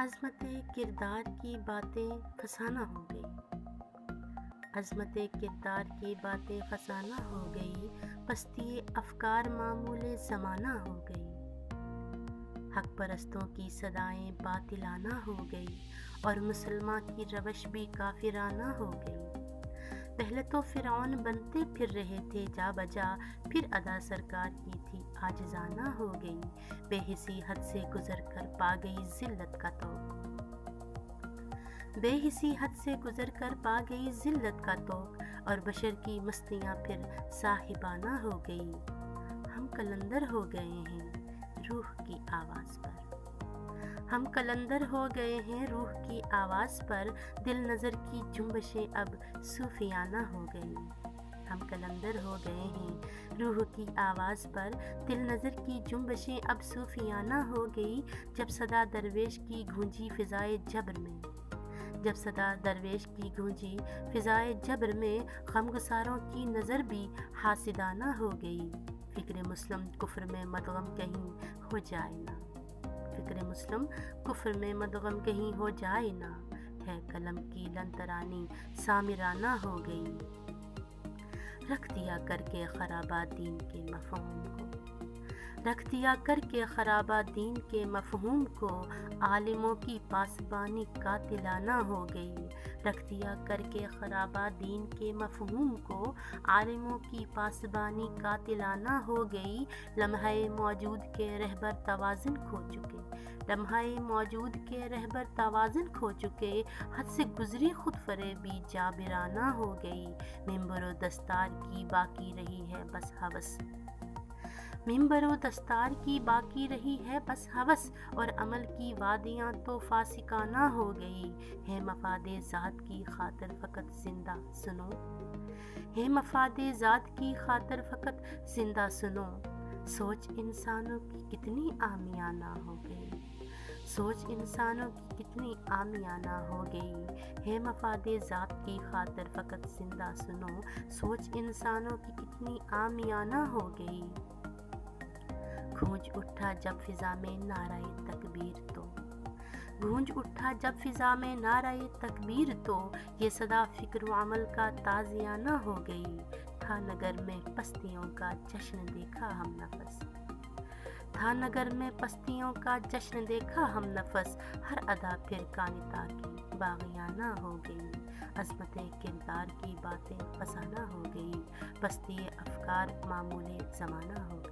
عظمت کردار کی باتیں فسانہ ہو گئی، عظمت کردار کی باتیں فسانہ ہو گئی، پستی افکار معمول زمانہ ہو گئی، حق پرستوں کی صدائیں باطلانہ ہو گئی اور مسلماں کی روش بھی کافرانہ ہو گئی۔ پہلے تو فرعون بنتے پھر رہے تھے جا بجا، پھر ادا سرکار کی تھی عاجزانہ ہو گئی، بے حسی حد سے گزر کر پا گئی ذلت کا طوق، بے حسی حد سے گزر کر پا گئی ذلت کا طوق، اور بشر کی مستیاں پھر صاحبانہ ہو گئی۔ ہم قلندر ہو گئے ہیں روح کی آواز پر، ہم قلندر ہو گئے ہیں روح کی آواز پر، دل نظر کی جنبشیں اب صوفیانہ ہو گئی۔ ہم قلندر ہو گئے ہیں روح کی آواز پر، دل نظر کی جنبشیں اب صوفیانہ ہو گئی، جب صدا درویش کی گونجی فضائے جبر میں، جب صدا درویش کی گونجی فضائے جبر میں، غمگساروں کی نظر بھی حاسدانہ ہو گئی۔ فکر مسلم کفر میں مدغم کہیں ہو جائے نہ، فکر مسلم کفر میں مدغم کہیں ہو جائے نہ، ہے قلم کی لن ترانی سامرانہ ہو گئی۔ رکھ دیا کر کے خرابات دین کے مفہوم کو، رکھ دیا کر کے خرابات دین کے مفہوم کو، عالموں کی پاسبانی قاتلانہ ہو گئی۔ رکھ دیا کر کے خرابات دین کے مفہوم کو، عالموں کی پاسبانی قاتلانہ ہو گئی۔ لمحہ موجود کے رہبر توازن کھو چکے، لمحہ موجود کے رہبر توازن کھو چکے، حد سے گزری خود فریبی جابرانہ ہو گئی۔ ممبر و دستار کی باقی رہی ہے بس ہوس، ممبر و دستار کی باقی رہی ہے بس ہوس، اور عمل کی وادیاں تو فاسقانہ ہو گئی۔ ہے مفاد ذات کی خاطر فقط زندہ سنو، ہے مفاد ذات کی خاطر فقط زندہ سنو، سوچ انسانوں کی کتنی عامیانہ ہو گئی، سوچ انسانوں کی کتنی عامیانہ ہو گئی۔ ہے مفاد ذات کی خاطر فقط زندہ سنو، سوچ انسانوں کی کتنی عامیانہ ہو گئی۔ گونج اٹھا جب فضا میں نعرہ تکبیر تو، گونج اٹھا جب فضا میں نعرہ تکبیر تو، یہ صدا فکر و عمل کا تازیانہ ہو گئی۔ تھا نگر میں پستیوں کا جشن دیکھا ہم نفس، تھا نگر میں پستیوں کا جشن دیکھا ہم نفس، ہر ادا پھر کانتا کی باغیانہ ہو گئی۔ عظمت کردار کی باتیں فسانہ ہو گئی، پستی افکار معمول زمانہ ہو گئی۔